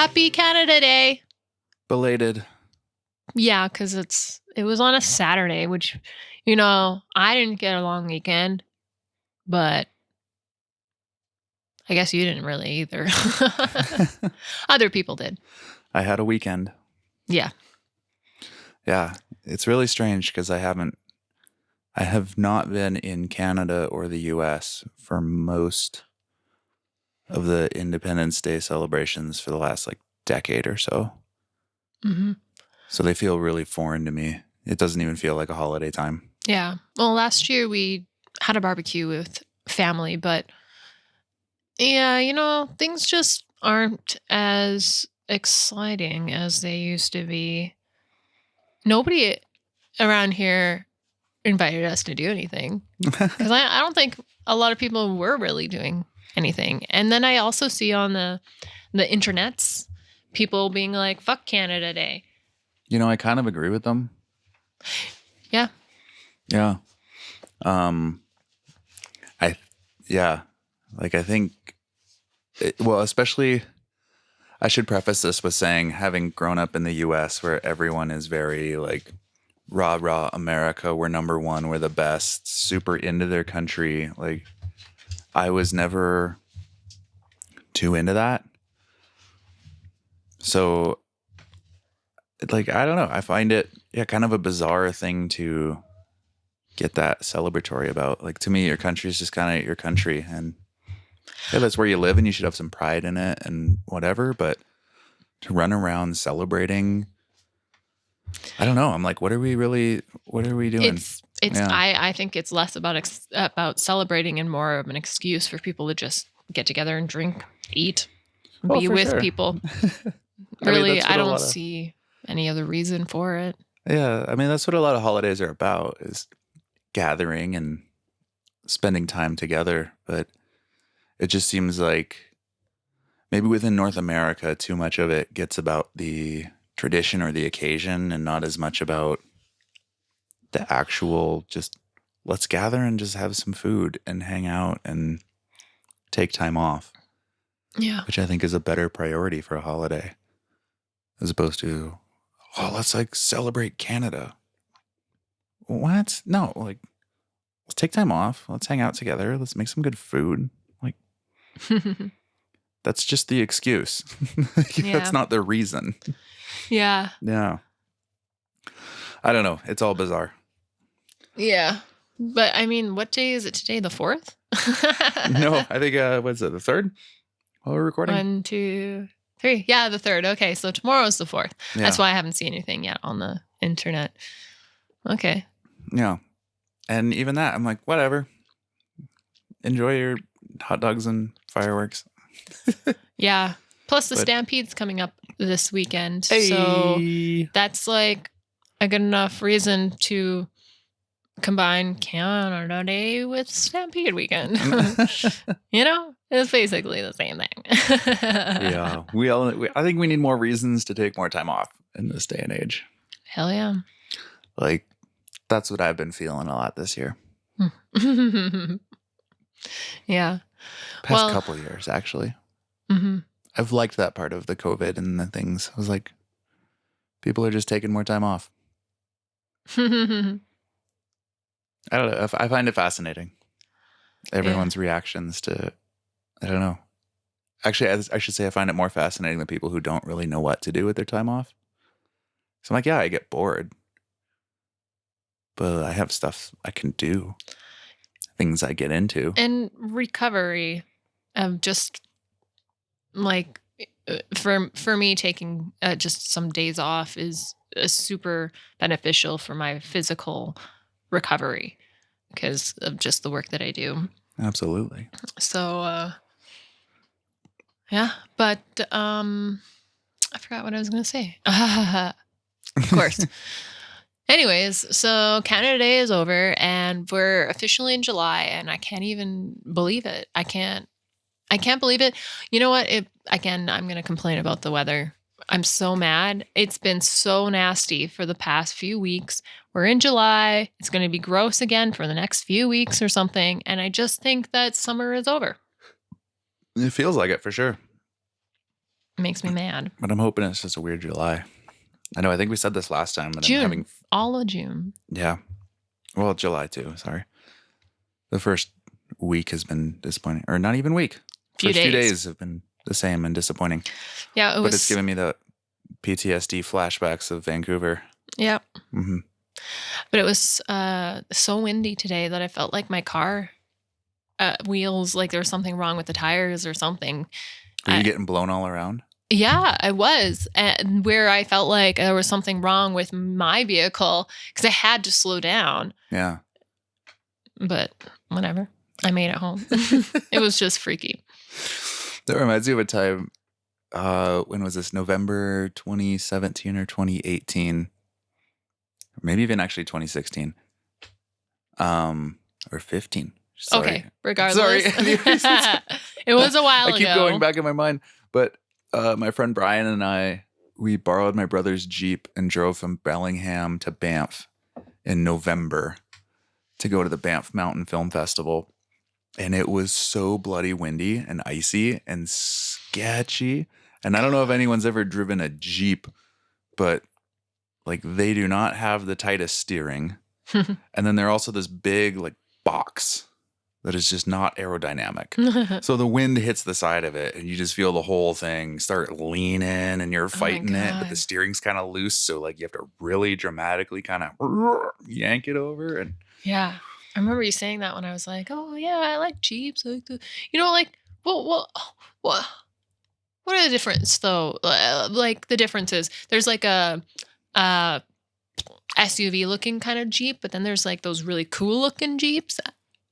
Happy Canada Day. Belated. Yeah, because it was on a Saturday, which, I didn't get a long weekend, but I guess you didn't really either. Other people did. I had a weekend. Yeah. Yeah. It's really strange because I have not been in Canada or the US for most of the Independence Day celebrations for the last decade or so. Mm-hmm. So they feel really foreign to me. It doesn't even feel like a holiday time. Yeah. Well, last year we had a barbecue with family, but yeah, things just aren't as exciting as they used to be. Nobody around here invited us to do anything because I don't think a lot of people were really doing anything. And then I also see on the internets people being like, fuck Canada Day. I kind of agree with them. Yeah. Yeah. I think, especially, I should preface this with saying, having grown up in the US where everyone is very rah, rah, America, we're number one, we're the best, super into their country. I was never too into that. So, I don't know. I find it, kind of a bizarre thing to get that celebratory about. To me, your country is just kind of your country. And that's where you live and you should have some pride in it and whatever. But to run around celebrating, I don't know. I'm like, what are we doing? I think it's less about celebrating and more of an excuse for people to just get together and drink, eat, be with sure. people. Really, I don't see any other reason for it. Yeah. I mean, that's what a lot of holidays are about, is gathering and spending time together. But it just seems like maybe within North America, too much of it gets about the tradition or the occasion and not as much about the actual just let's gather and just have some food and hang out and take time off. Yeah. Which I think is a better priority for a holiday as opposed to, let's celebrate Canada. What? No, let's take time off. Let's hang out together. Let's make some good food. That's just the excuse. That's not the reason. Yeah. Yeah. I don't know. It's all bizarre. Yeah. But I mean, what day is it today? The 4th? No, I think, what's it, the 3rd? While we're recording? 1, 2, 3. Yeah, the 3rd. Okay, so tomorrow's the 4th. Yeah. That's why I haven't seen anything yet on the internet. Okay. Yeah. And even that, I'm like, whatever. Enjoy your hot dogs and fireworks. Yeah. Plus the Stampede's coming up this weekend. Hey. So that's a good enough reason to combine Canada Day with Stampede weekend. It's basically the same thing. Yeah. I think we need more reasons to take more time off in this day and age. Hell yeah. That's what I've been feeling a lot this year. Yeah. Past couple years, actually. Mm-hmm. I've liked that part of the COVID and the things. I was like, people are just taking more time off. I don't know. I find it fascinating. Everyone's reactions to, I don't know. Actually, I should say I find it more fascinating than people who don't really know what to do with their time off. So I'm like, I get bored. But I have stuff I can do. Things I get into. And recovery of just for me, taking just some days off is super beneficial for my physical recovery because of just the work that I do. Absolutely. So, yeah, but I forgot what I was going to say. Of course. Anyways, so Canada Day is over and we're officially in July and I can't even believe it. I can't believe it. You know what? Again, I'm going to complain about the weather. I'm so mad. It's been so nasty for the past few weeks. We're in July. It's going to be gross again for the next few weeks or something. And I just think that summer is over. It feels like it for sure. Makes me mad. But I'm hoping it's just a weird July. I know. I think we said this last time, but June. I'm having. All of June. Yeah. Well, July too. Sorry. The first week has been disappointing, or not even week. Few First days. few days have been the same and disappointing. Yeah, but it's giving me the PTSD flashbacks of Vancouver. Yeah. Mm-hmm. But it was so windy today that I felt like my car wheels, like there was something wrong with the tires or something. Were you getting blown all around? Yeah, I was. And where I felt like there was something wrong with my vehicle because I had to slow down. Yeah. But whatever. I made it home. It was just freaky. That reminds me of a time, when was this? November 2017 or 2018? Maybe even actually 2016. Or 15. Sorry. Okay, regardless. Sorry. It was a while ago. I keep ago. going back in my mind. But my friend Brian and we borrowed my brother's Jeep and drove from Bellingham to Banff in November to go to the Banff Mountain Film Festival. And it was so bloody windy and icy and sketchy. And I don't know if anyone's ever driven a Jeep, but like they do not have the tightest steering. And then they're also this big like box that is just not aerodynamic. So the wind hits the side of it and you just feel the whole thing start leaning and you're fighting it, but the steering's kind of loose. So like you have to really dramatically kind of yank it over. And yeah. I remember you saying that when I was like, oh yeah, I like Jeeps. I like the, like, what are the difference though? Like the difference is there's like a SUV looking kind of Jeep, but then there's like those really cool looking Jeeps.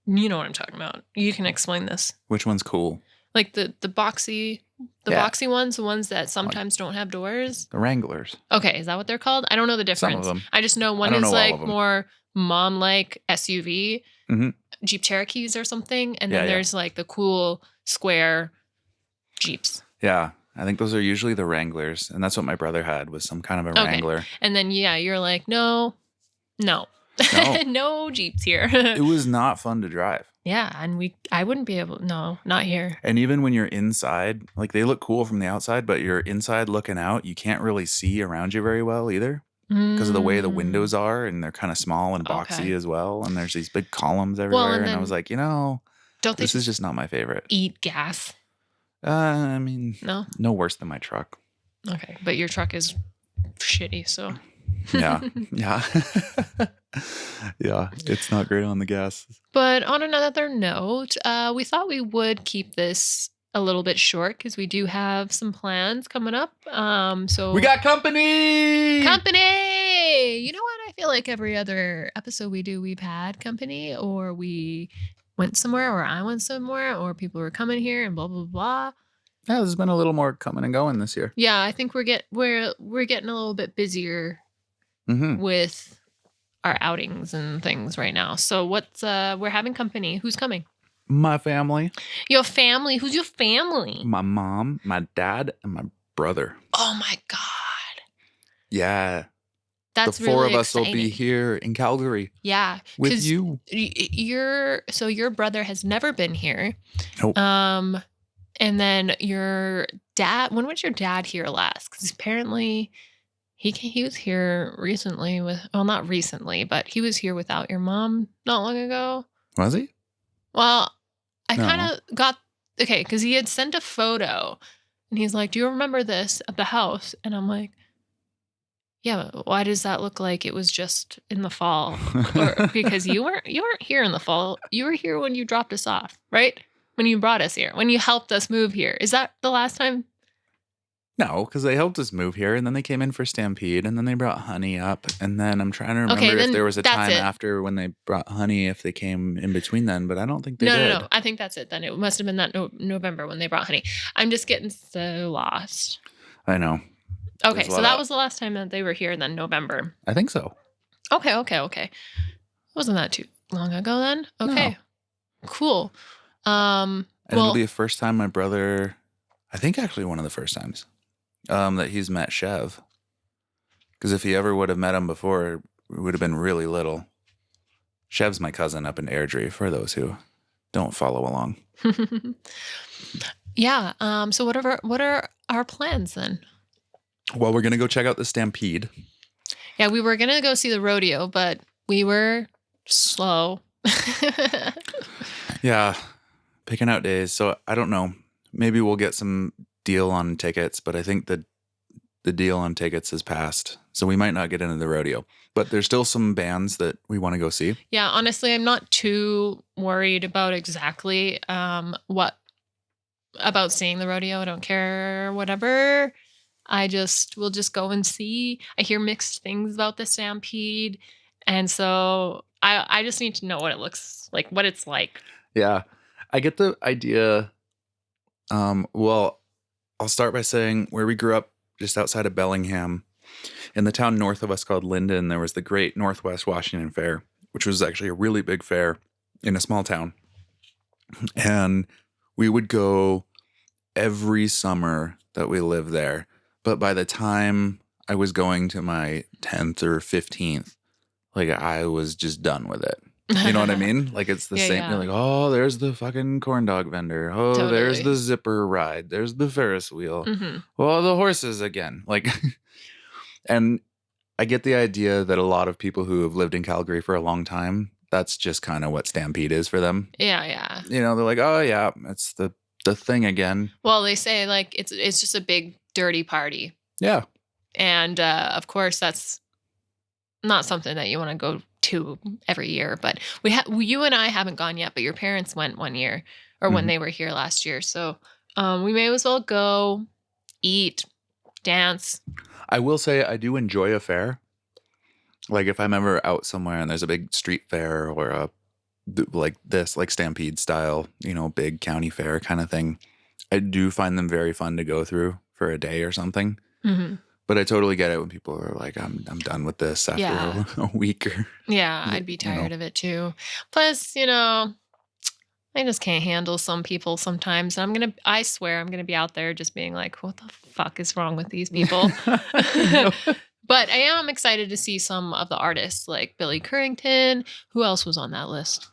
You know what I'm talking about. You can explain this. Which one's cool? Like the boxy boxy ones, the ones that sometimes don't have doors. The Wranglers. Okay, is that what they're called? I don't know the difference. Some of them. I just know one is like more mom-like SUV, Jeep Cherokees or something, and then there's like the cool square Jeeps. Yeah, I think those are usually the Wranglers, and that's what my brother had, was some kind of a Wrangler. And then you're like, no, no Jeeps here. It was not fun to drive. Yeah, and I wouldn't be able. No, not here. And even when you're inside, like they look cool from the outside, but you're inside looking out, you can't really see around you very well either. Because of the way the windows are, and they're kind of small and boxy as well, and there's these big columns everywhere, and I was like, this is just not my favorite. Eat gas? I mean, no worse than my truck. Okay, but your truck is shitty, so yeah, it's not great on the gas. But on another note, we thought we would keep this a little bit short because we do have some plans coming up. So we got company. You know what? I feel like every other episode we've had company, or we went somewhere, or I went somewhere, or people were coming here, and blah blah blah. Yeah, there's been a little more coming and going this year. Yeah, I think we're getting a little bit busier with our outings and things right now. So we're having company. Who's coming? My family. Your family? Who's your family? My mom, my dad, and my brother. Oh my God. Yeah. That's the four really of us exciting. will be here in Calgary. Yeah. With you. Your brother has never been here. Nope. And then your dad, when was your dad here last? Because apparently he was here recently not recently, but he was here without your mom not long ago. Was he? Well, I kind of got, because he had sent a photo and he's like, do you remember this at the house? And I'm like, yeah, but why does that look like it was just in the fall? Or because you weren't here in the fall. You were here when you dropped us off, right? When you brought us here, when you helped us move here. Is that the last time? No, because they helped us move here, and then they came in for Stampede, and then they brought Honey up, and then I'm trying to remember if there was a time after when they brought Honey, if they came in between then, but I don't think they did. No. I think that's it then. It must have been that November when they brought Honey. I'm just getting so lost. I know. Okay, so that was the last time that they were here then, November. I think so. Okay. Wasn't that too long ago then? Okay. No. Cool. And it'll be the first time my brother, I think actually one of the first times, that he's met Chev. Because if he ever would have met him before, it would have been really little. Chev's my cousin up in Airdrie, for those who don't follow along. Yeah. So what are our plans then? Well, we're going to go check out the Stampede. Yeah, we were gonna go see the rodeo, but we were slow. Yeah, picking out days. So I don't know. Maybe we'll get some deal on tickets, but I think the deal on tickets has passed. So we might not get into the rodeo. But there's still some bands that we want to go see. Yeah, honestly, I'm not too worried about exactly what about seeing the rodeo. I don't care, whatever. We'll just go and see. I hear mixed things about the Stampede. And so I just need to know what it looks like, what it's like. Yeah. I get the idea. Well, I'll start by saying where we grew up, just outside of Bellingham, in the town north of us called Linden, there was the Great Northwest Washington Fair, which was actually a really big fair in a small town. And we would go every summer that we lived there. But by the time I was going to my 10th or 15th, like I was just done with it. You know what I mean? Like it's the Yeah, same. yeah. You're like, oh, there's the fucking corn dog vendor. Oh, there's Totally. the zipper ride. There's the Ferris wheel. Hmm. Well, the horses again. Like, and I get the idea that a lot of people who have lived in Calgary for a long time, that's just kind of what Stampede is for them. Yeah, yeah. You know, they're like, oh yeah, it's the thing again. Well, they say like it's just a big dirty party. Yeah. And of course, that's not something that you want to go to every year. But you and I haven't gone yet, but your parents went one year or when Mhm. they were here last year. So we may as well go eat, dance. I will say I do enjoy a fair. Like if I'm ever out somewhere and there's a big street fair or a like this, like Stampede style, you know, big county fair kind of thing, I do find them very fun to go through for a day or something. Mm-hmm. But I totally get it when people are like, I'm done with this after Yeah. a week or Yeah, I'd be you know. tired of it too. Plus, I just can't handle some people sometimes. I swear, I'm gonna be out there just being like, what the fuck is wrong with these people? No. But I am excited to see some of the artists like Billy Currington. Who else was on that list?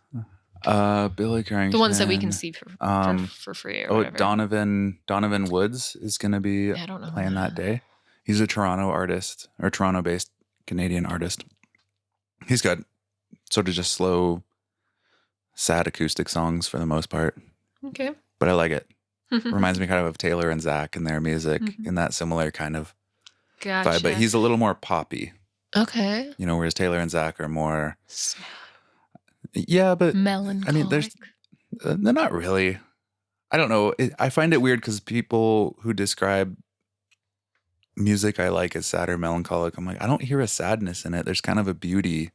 Billy Currington. The ones that we can see Um, for free or Oh, whatever. Donovan Woods is going to be I don't know. playing that day. He's a Toronto artist or Toronto-based Canadian artist. He's got sort of just slow, sad acoustic songs for the most part, Okay. but I like it. Reminds me kind of of Taylor and Zach and their music Mhm. in that similar kind of Gotcha. vibe, but he's a little more poppy, Okay. you know, whereas Taylor and Zach are more, yeah, but Melancholic. I mean, they're not really. I don't know. I find it weird because people who describe music I like as sad or melancholic, I'm like, I don't hear a sadness in it. There's kind of a beauty.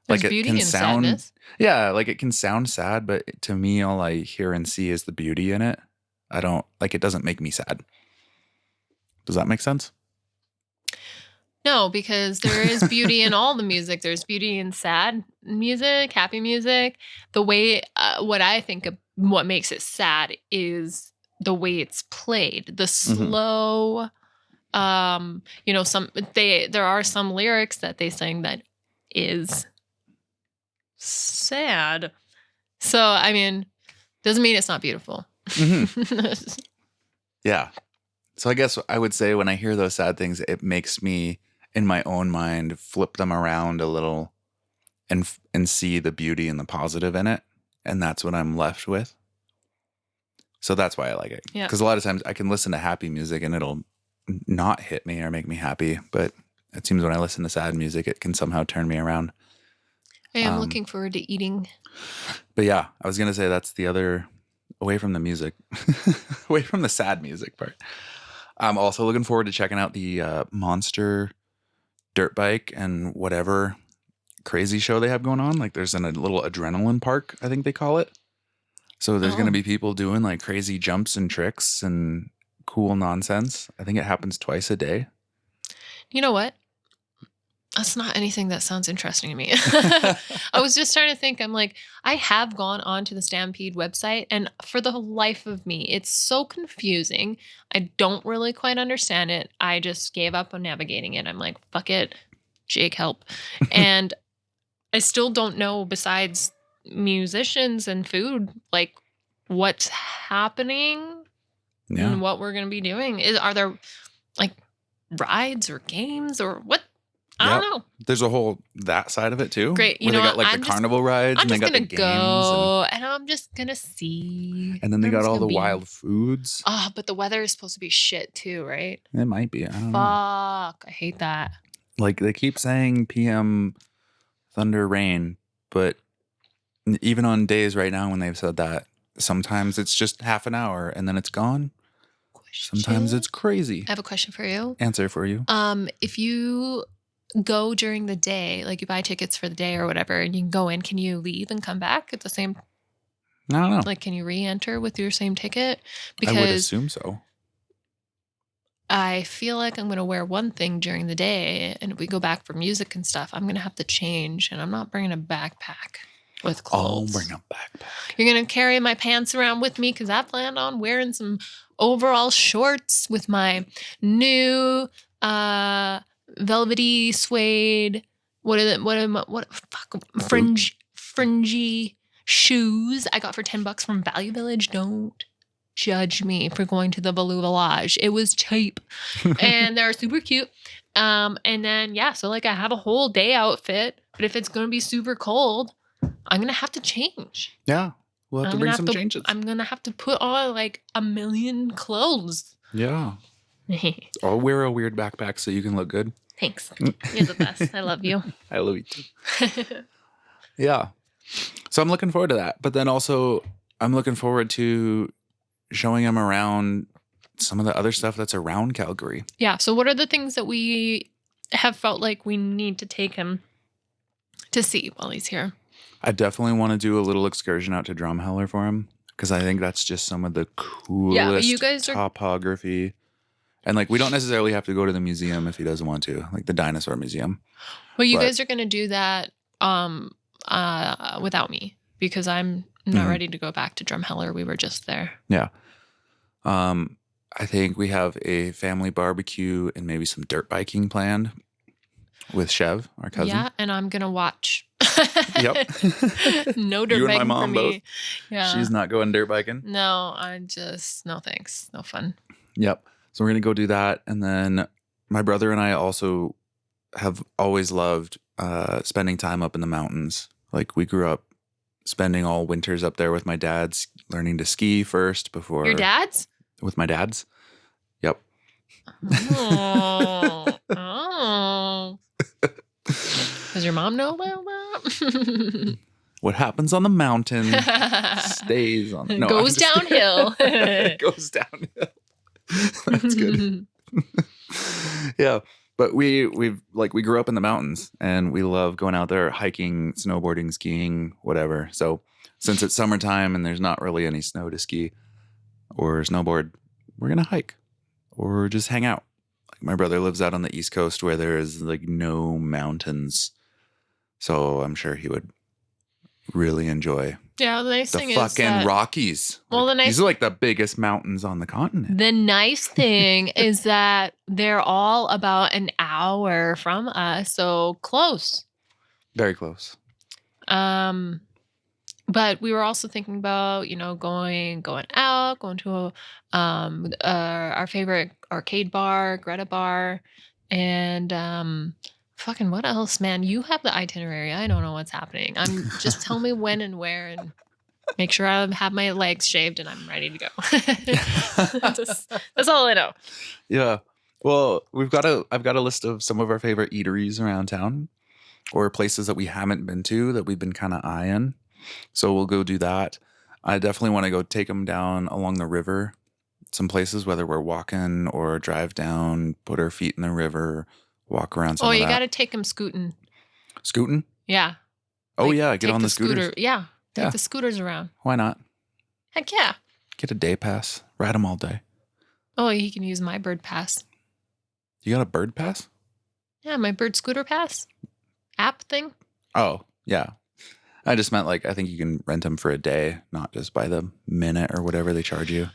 There's Like it beauty can in sound, sadness. yeah, like it can sound sad, but to me, all I hear and see is the beauty in it. I don't like it. Doesn't make me sad. Does that make sense? No, because there is beauty in all the music. There's beauty in sad music, happy music. The way, what I think of what makes it sad is the way it's played, the slow. There are some lyrics that they sing that is sad. So I mean, doesn't mean it's not beautiful. Mhm. Yeah. So I guess I would say when I hear those sad things, it makes me, in my own mind, flip them around a little and see the beauty and the positive in it, and that's what I'm left with. So that's why I like it. Yeah. Because a lot of times I can listen to happy music and it'll not hit me or make me happy, but it seems when I listen to sad music, it can somehow turn me around. I am looking forward to eating. But yeah, I was gonna say that's the other, away from the music, away from the sad music part. I'm also looking forward to checking out the Monster dirt bike and whatever crazy show they have going on. Like there's a little adrenaline park, I think they call it. So there's going to be people doing like crazy jumps and tricks and cool nonsense. I think it happens twice a day. You know what? That's not anything that sounds interesting to me. I was just trying to think. I'm like, I have gone onto the Stampede website, and for the life of me, it's so confusing. I don't really quite understand it. I just gave up on navigating it. I'm like, fuck it, Jake, help. And I still don't know, besides musicians and food, like what's happening. Yeah. and what we're going to be doing. Are there like rides or games or what? I Yep. don't know. There's a whole that side of it too. Great. You Where they know got what? like the carnival rides I'm and they just got the gonna games go and I'm just gonna see. and then they I'm got just all gonna the be. wild foods. Ah, but the weather is supposed to be shit too, right? It might be. I don't know. Fuck. I hate that. Like they keep saying PM thunder rain, but even on days right now when they've said that, sometimes it's just half an hour and then it's gone. Sometimes it's crazy. I have a question for you. Answer for you. If you go during the day, like you buy tickets for the day or whatever, and you can go in, can you leave and come back at the same? I don't know. Like, can you re-enter with your same ticket? I would assume so. I feel like I'm going to wear one thing during the day, and if we go back for music and stuff, I'm going to have to change, and I'm not bringing a backpack with clothes. I'll bring a backpack. You're going to carry my pants around with me because I planned on wearing some overall shorts with my new velvety suede, fringy shoes I got for $10 from Value Village. Don't judge me for going to the Baloo Village. It was cheap and they're super cute. And then, yeah, so like I have a whole day outfit, but if it's going to be super cold, I'm going to have to change. Yeah. We'll have to bring some changes. I'm going to have to put on like a million clothes. Yeah. I'll wear a weird backpack so you can look good. Thanks. You're the best. I love you. I love you too. Yeah. So I'm looking forward to that. But then also I'm looking forward to showing him around some of the other stuff that's around Calgary. Yeah. So what are the things that we have felt like we need to take him to see while he's here? I definitely want to do a little excursion out to Drumheller for him because I think that's just some of the coolest topography. And like we don't necessarily have to go to the museum if he doesn't want to, like the dinosaur museum. Well, you guys are going to do that without me because I'm not ready to go back to Drumheller. We were just there. Yeah. I think we have a family barbecue and maybe some dirt biking planned with Chev, our cousin. Yeah, and I'm going to watch. Yep. No dirt you biking and my mom for me. Both. Yeah. She's not going dirt biking. No, no thanks. No fun. Yep. So we're going to go do that. And then my brother and I also have always loved spending time up in the mountains. Like we grew up spending all winters up there with my dad's, learning to ski first before. Your dad's? With my dad's. Yep. Oh. Oh. Does your mom know about that? What happens on the mountain stays on. No, goes downhill. Goes downhill. That's good. Yeah, but we grew up in the mountains and we love going out there hiking, snowboarding, skiing, whatever. So since it's summertime and there's not really any snow to ski or snowboard, we're gonna hike or just hang out. Like my brother lives out on the East Coast where there is like no mountains, so I'm sure he would really enjoy. Yeah, the nice thing is the fucking Rockies. Well, the nice these are like the biggest mountains on the continent. The nice thing is that they're all about an hour from us, so close. Very close. But we were also thinking about, going out, going to our favorite arcade bar, Greta Bar, and fucking what else, man? You have the itinerary. I don't know what's happening. Just tell me when and where, and make sure I have my legs shaved and I'm ready to go. That's all I know. Yeah. Well, I've got a list of some of our favorite eateries around town, or places that we haven't been to that we've been kind of eyeing. So we'll go do that. I definitely want to go take them down along the river, some places, whether we're walking or drive down, put our feet in the river, walk around. Oh, you got to take them scooting. Scooting? Yeah. Oh, yeah. Get on the scooters. Scooter. Yeah. Take the scooters around. Why not? Heck yeah. Get a day pass. Ride them all day. Oh, he can use my bird pass. You got a bird pass? Yeah, my bird scooter pass app thing. Oh, yeah. I just meant I think you can rent them for a day, not just by the minute or whatever they charge you.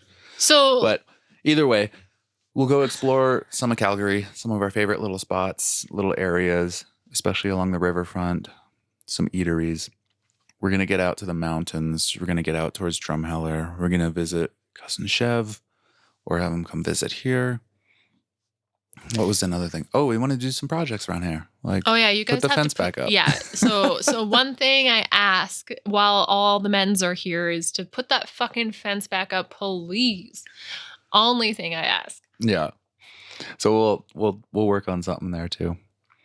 But either way, we'll go explore some of Calgary, some of our favorite little spots, little areas, especially along the riverfront, some eateries. We're going to get out to the mountains. We're going to get out towards Drumheller. We're going to visit Cousin Chev. or have them come visit here. What was another thing? Oh, we want to do some projects around here. Like, Oh yeah, you guys put the have fence to back up. Yeah. So one thing I ask while all the men's are here is to put that fucking fence back up, please. Only thing I ask. Yeah. So we'll work on something there too.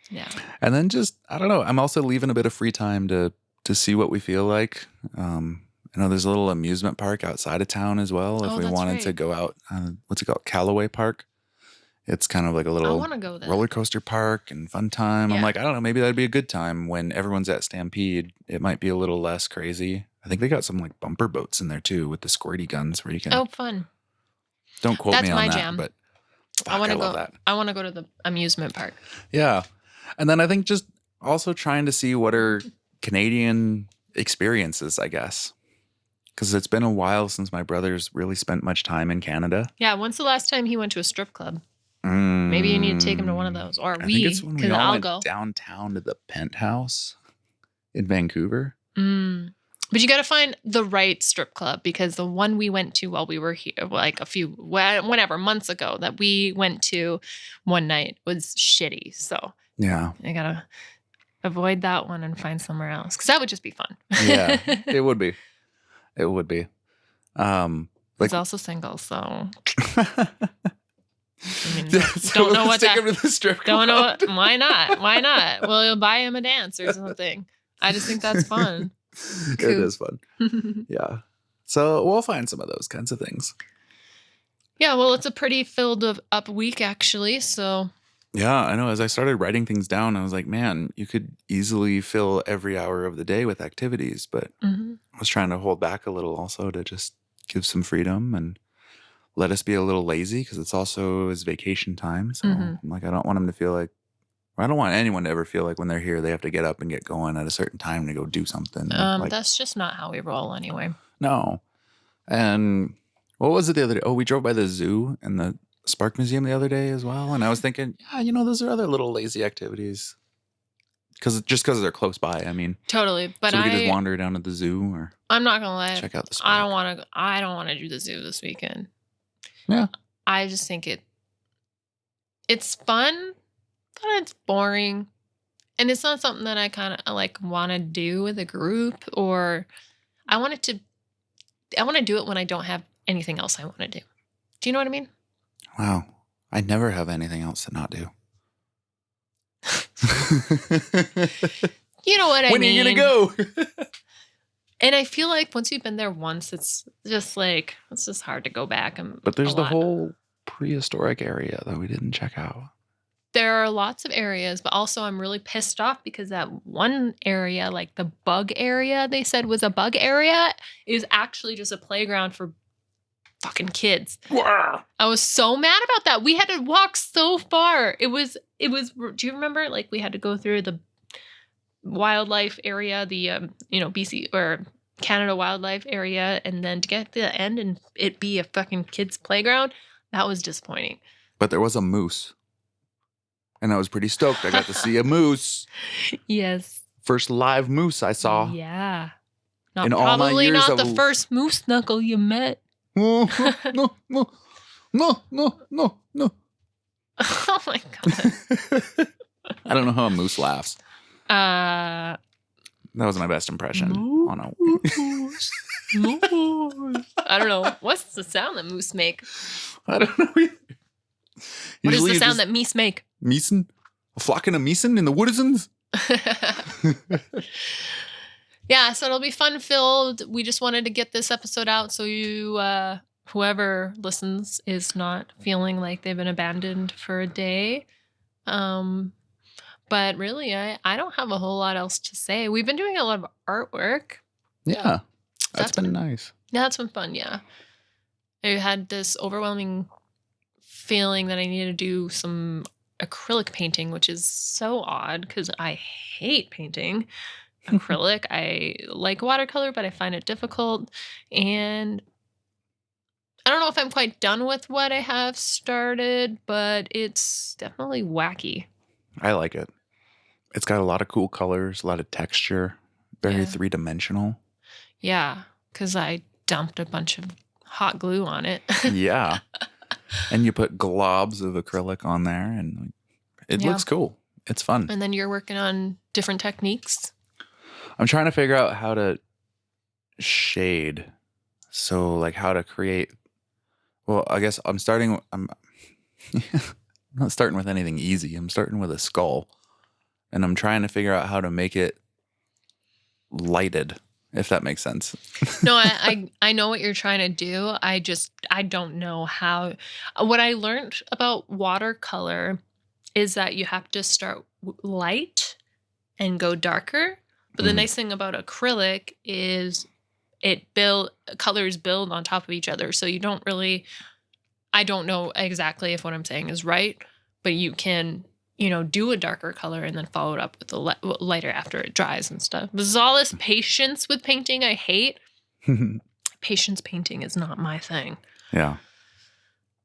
Yeah. And then just, I don't know, I'm also leaving a bit of free time to see what we feel like. I know there's a little amusement park outside of town as well. If Oh, we that's wanted right. to go out, what's it called? Callaway Park. It's kind of like a I little want to go there. roller coaster park and fun time. I'm Yeah. like, I don't know, maybe that'd be a good time when everyone's at Stampede. It might be a little less crazy. I think they got some like bumper boats in there too with the squirty guns where you can. Oh, fun. Don't quote That's me on my that, jam. but fuck, I want to love go. that. I want to go to the amusement park. Yeah. And then I think just also trying to see what are Canadian experiences, I guess. Because it's been a while since my brother's really spent much time in Canada. Yeah. When's the last time he went to a strip club? Maybe you need to take him to one of those, or I think it's when we all I'll went go downtown to the Penthouse in Vancouver. But you got to find the right strip club, because the one we went to while we were here, like months ago, that we went to one night was shitty. So Yeah. I got to avoid that one and find somewhere else, because that would just be fun. Yeah, it would be. It would be. He's also single, so I mean, So don't know what let's take that. him to the strip Don't know club. what. Why not? Why not? Well, you'll buy him a dance or something. I just think that's fun. It is fun. Yeah. So we'll find some of those kinds of things. Yeah, well, it's a pretty filled up week, actually. So Yeah, I know. As I started writing things down, I was like, man, you could easily fill every hour of the day with activities. But I was trying to hold back a little also to just give some freedom and let us be a little lazy, because it's also his vacation time. So I'm like, I don't want him to feel like, I don't want anyone to ever feel like when they're here, they have to get up and get going at a certain time to go do something. that's just not how we roll anyway. No. And what was it the other day? Oh, we drove by the zoo and the Spark Museum the other day as well. And I was thinking, yeah, those are other little lazy activities. Because they're close by. I mean, Totally. But so we could just wander down to the zoo or I'm not gonna lie. check out the Spark. I don't want to do the zoo this weekend. Yeah. I just think it's fun, but it's boring. And it's not something that I kind of like want to do with a group, or I want to do it when I don't have anything else I want to do. Do you know what I mean? Wow. I never have anything else to not do. You know what I mean? When are you going to go? And I feel like once you've been there once, it's just hard to go back. But there's the whole prehistoric area that we didn't check out. There are lots of areas, but also I'm really pissed off because that one area, like the bug area they said was a bug area, is actually just a playground for fucking kids. I was so mad about that. We had to walk so far. It was, do you remember? Like, we had to go through the wildlife area, the, BC or Canada wildlife area, and then to get to the end and it be a fucking kids playground. That was disappointing. But there was a moose. And I was pretty stoked. I got to see a moose. Yes. First live moose I saw. Yeah. In all my Probably years not of- the first moose knuckle you met. No. Oh my god. I don't know how a moose laughs. That was my best impression. Moose. Oh no. Moose. I don't know. What's the sound that moose make? I don't know. What is the sound that meese make? Meeson? A flocking of meeson in the woodisons? Yeah, so it'll be fun filled. We just wanted to get this episode out so you, whoever listens, is not feeling like they've been abandoned for a day. But really, I don't have a whole lot else to say. We've been doing a lot of artwork. Yeah, that's been nice. Yeah, that's been fun, yeah. I had this overwhelming feeling that I needed to do some acrylic painting, which is so odd because I hate painting acrylic. I like watercolor, but I find it difficult. And I don't know if I'm quite done with what I have started, but it's definitely wacky. I like it. It's got a lot of cool colors, a lot of texture, very three-dimensional. Yeah, because I dumped a bunch of hot glue on it. Yeah. And you put globs of acrylic on there, and it Yeah. looks cool. It's fun. And then you're working on different techniques. I'm trying to figure out how to shade. So, like, how to create. Well, I guess I'm not starting with anything easy. I'm starting with a skull, and I'm trying to figure out how to make it lighted, if that makes sense. No, I know what you're trying to do. I don't know how. What I learned about watercolor is that you have to start light and go darker. But the Mm. nice thing about acrylic is colors build on top of each other. So you don't really, I don't know exactly if what I'm saying is right, but you can, do a darker color and then follow it up with a lighter after it dries and stuff. This is all this patience with painting I hate. Patience painting is not my thing. Yeah.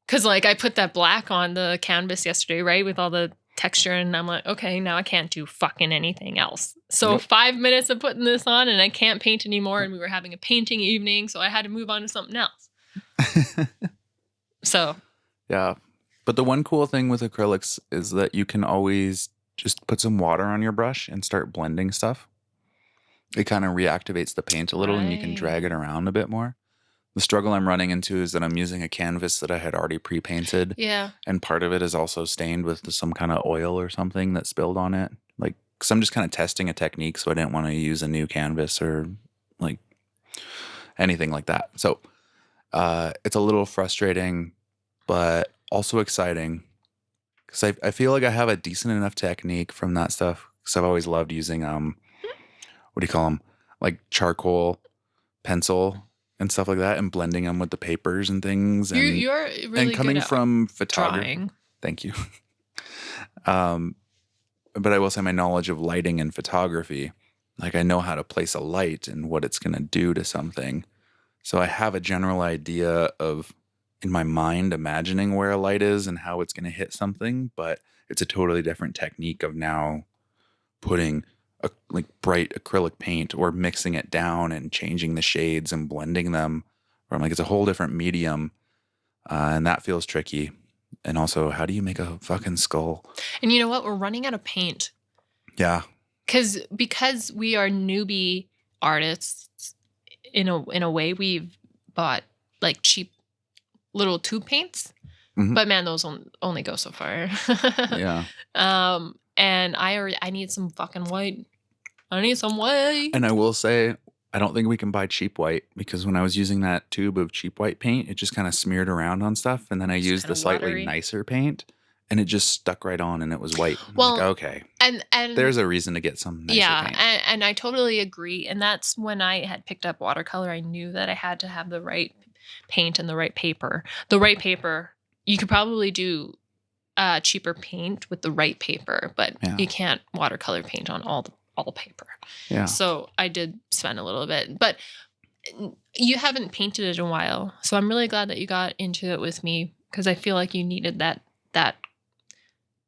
Because, like, I put that black on the canvas yesterday, right, with all the texture, and I'm like, okay, now I can't do fucking anything else. So Yep. 5 minutes of putting this on, and I can't paint anymore, and we were having a painting evening, so I had to move on to something else. So. Yeah. But the one cool thing with acrylics is that you can always just put some water on your brush and start blending stuff. It kind of reactivates the paint a little, and you can drag it around a bit more. The struggle I'm running into is that I'm using a canvas that I had already pre-painted. Yeah. And part of it is also stained with some kind of oil or something that spilled on it. Like, because I'm just kind of testing a technique, so I didn't want to use a new canvas or like anything like that. So it's a little frustrating, but also exciting, because I feel like I have a decent enough technique from that stuff, because I've always loved using what do you call them, like charcoal pencil and stuff like that, and blending them with the papers and things. And You're really and coming good at from photography, drawing. thank you. But I will say my knowledge of lighting and photography, like, I know how to place a light and what it's going to do to something. So I have a general idea of, in my mind, imagining where a light is and how it's going to hit something, but it's a totally different technique of now putting like bright acrylic paint or mixing it down and changing the shades and blending them. Where I'm like, it's a whole different medium, and that feels tricky. And also, how do you make a fucking skull? And you know what? We're running out of paint. Yeah. Because we are newbie artists, in a way, we've bought like cheap little tube paints. Mhm. But man, those only go so far. Yeah. And I need some fucking white. I need some white. And I will say, I don't think we can buy cheap white, because when I was using that tube of cheap white paint, it just kind of smeared around on stuff. And then I used the slightly watery. nicer paint, and it just stuck right on, and it was white. Well, like, okay. And there's a reason to get some nicer paint. And I totally agree. And that's when I had picked up watercolor. I knew that I had to have the right paint and the right paper. The right paper, you could probably do cheaper paint with the right paper, but you can't watercolor paint on all paper. Yeah. So I did spend a little bit, but you haven't painted it in a while. So I'm really glad that you got into it with me, because I feel like you needed that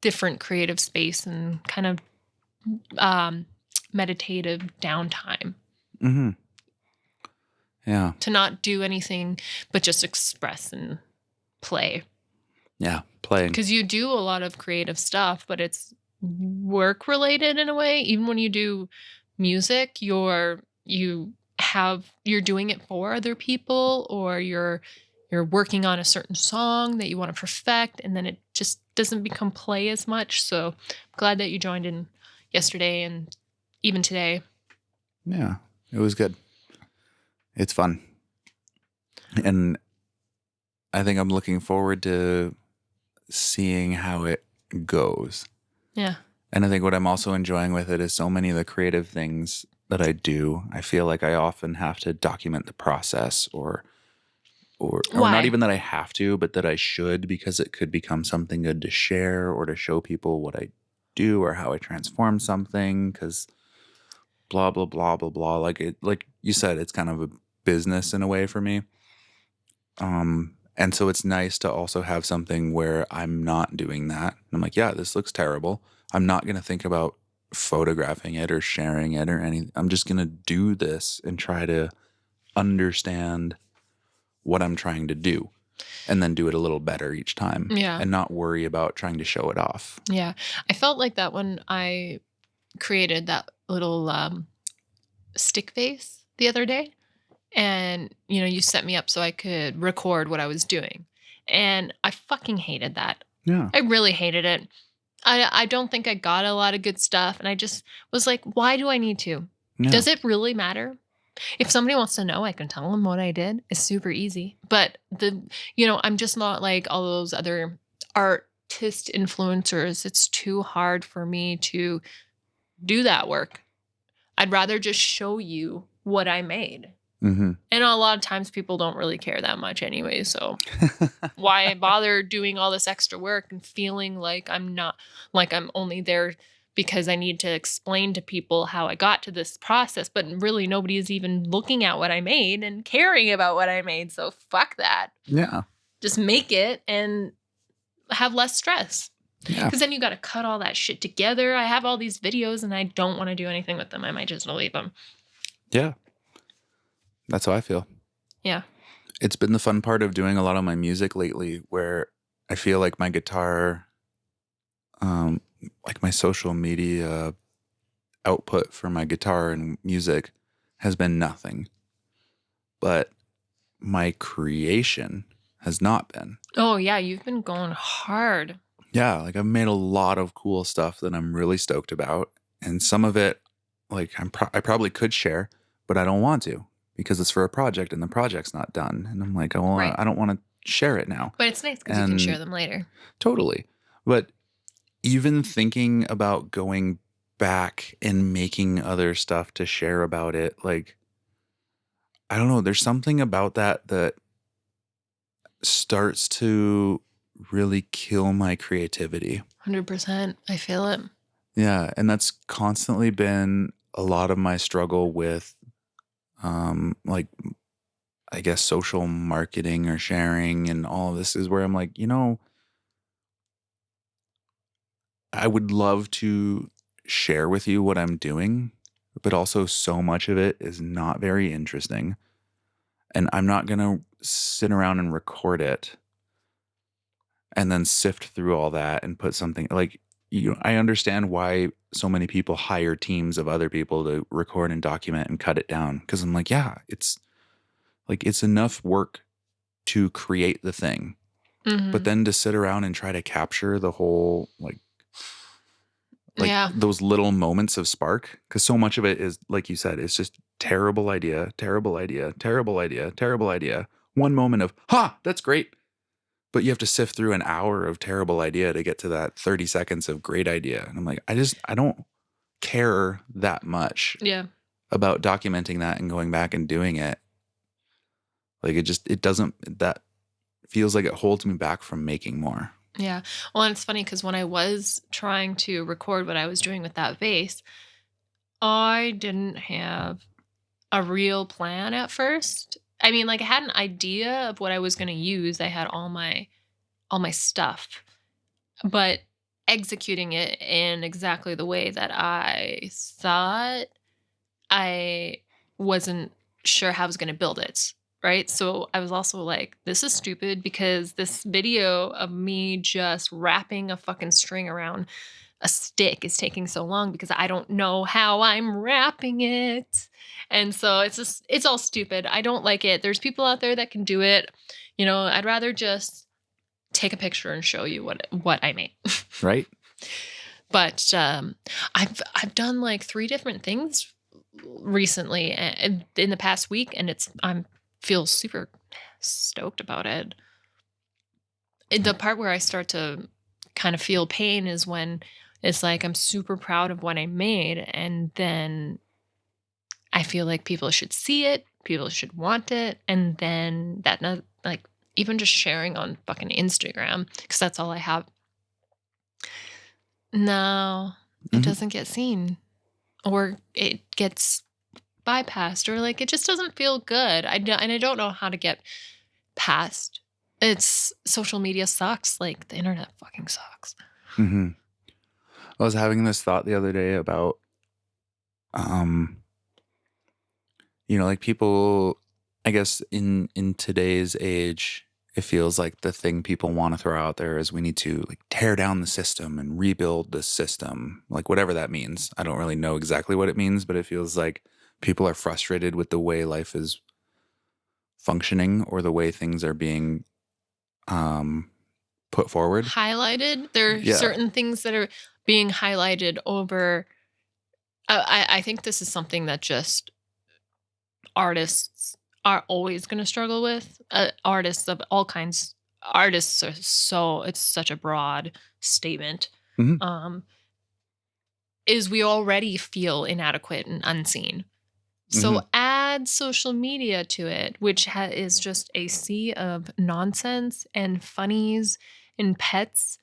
different creative space and kind of meditative downtime. Mm-hmm. Yeah. To not do anything but just express and play. Yeah, playing. Because you do a lot of creative stuff, but it's work related in a way. Even when you do music, you're doing it for other people, or you're working on a certain song that you want to perfect, and then it just doesn't become play as much. So I'm glad that you joined in yesterday and even today. Yeah, it was good. It's fun. And I think I'm looking forward to seeing how it goes. Yeah. And I think what I'm also enjoying with it is so many of the creative things that I do, I feel like I often have to document the process, or not even that I have to, but that I should, because it could become something good to share or to show people what I do or how I transform something, because blah, blah, blah, blah, blah. Like you said, it's kind of a business in a way for me. And so it's nice to also have something where I'm not doing that. I'm like, yeah, this looks terrible. I'm not going to think about photographing it or sharing it or anything. I'm just going to do this and try to understand what I'm trying to do. and then do it a little better each time. Yeah. And not worry about trying to show it off. Yeah. I felt like that when I created that little stick vase the other day. And, you set me up so I could record what I was doing. And I fucking hated that. Yeah. I really hated it. I don't think I got a lot of good stuff. And I just was like, why do I need to? Yeah. Does it really matter? If somebody wants to know, I can tell them what I did. It's super easy. But I'm just not like all those other artist influencers. It's too hard for me to do that work. I'd rather just show you what I made. Mm-hmm. And a lot of times people don't really care that much anyway. So why bother doing all this extra work and feeling like I'm only there because I need to explain to people how I got to this process, but really nobody is even looking at what I made and caring about what I made. So fuck that. Yeah. Just make it and have less stress. Yeah. Because then you got to cut all that shit together. I have all these videos and I don't want to do anything with them. I might just delete them. Yeah. That's how I feel. Yeah. It's been the fun part of doing a lot of my music lately, where I feel like my guitar, like my social media output for my guitar and music has been nothing. But my creation has not been. Oh, yeah. You've been going hard. Yeah. Like I've made a lot of cool stuff that I'm really stoked about. And some of it, like I probably could share, but I don't want to. Because it's for a project and the project's not done. And I'm like, Right. I don't want to share it now. But it's nice because you can share them later. Totally. But even thinking about going back and making other stuff to share about it, like, I don't know, there's something about that starts to really kill my creativity. 100%. I feel it. Yeah. And that's constantly been a lot of my struggle with like, I guess, social marketing or sharing and all of this, is where I'm like, I would love to share with you what I'm doing, but also so much of it is not very interesting. And I'm not going to sit around and record it and then sift through all that and put something like, I understand why so many people hire teams of other people to record and document and cut it down. Because I'm like, yeah, it's enough work to create the thing. Mm-hmm. But then to sit around and try to capture the whole, like those little moments of spark. Because so much of it is, like you said, it's just terrible idea, terrible idea, terrible idea, terrible idea. One moment of, that's great. But you have to sift through an hour of terrible idea to get to that 30 seconds of great idea. And I'm like, I don't care that much about documenting that and going back and doing it. Like that feels like it holds me back from making more. Yeah. Well, and it's funny because when I was trying to record what I was doing with that vase, I didn't have a real plan at first. I mean, like I had an idea of what I was going to use. I had all my stuff, but executing it in exactly the way that I thought, I wasn't sure how I was going to build it. Right. So I was also like, this is stupid because this video of me just wrapping a fucking string around a stick is taking so long because I don't know how I'm wrapping it. And so it's all stupid. I don't like it. There's people out there that can do it. I'd rather just take a picture and show you what I made. Right. But I've done like 3 different things recently in the past week, and I'm feel super stoked about it. The part where I start to kind of feel pain is when it's like I'm super proud of what I made, and then I feel like people should see it, people should want it, and then that, like, even just sharing on fucking Instagram, because that's all I have. No, it doesn't get seen, or it gets bypassed, or like it just doesn't feel good. And I don't know how to get past. It's social media sucks. Like the internet fucking sucks. Mm-hmm. I was having this thought the other day about, like people, I guess in today's age, it feels like the thing people want to throw out there is we need to like tear down the system and rebuild the system, like whatever that means. I don't really know exactly what it means, but it feels like people are frustrated with the way life is functioning or the way things are being put forward. Highlighted. There are Yeah. certain things that are being highlighted over. I think this is something that just artists are always going to struggle with. Artists of all kinds. Artists are it's such a broad statement. Mhm. Is we already feel inadequate and unseen. So add social media to it, which is just a sea of nonsense and funnies and pets.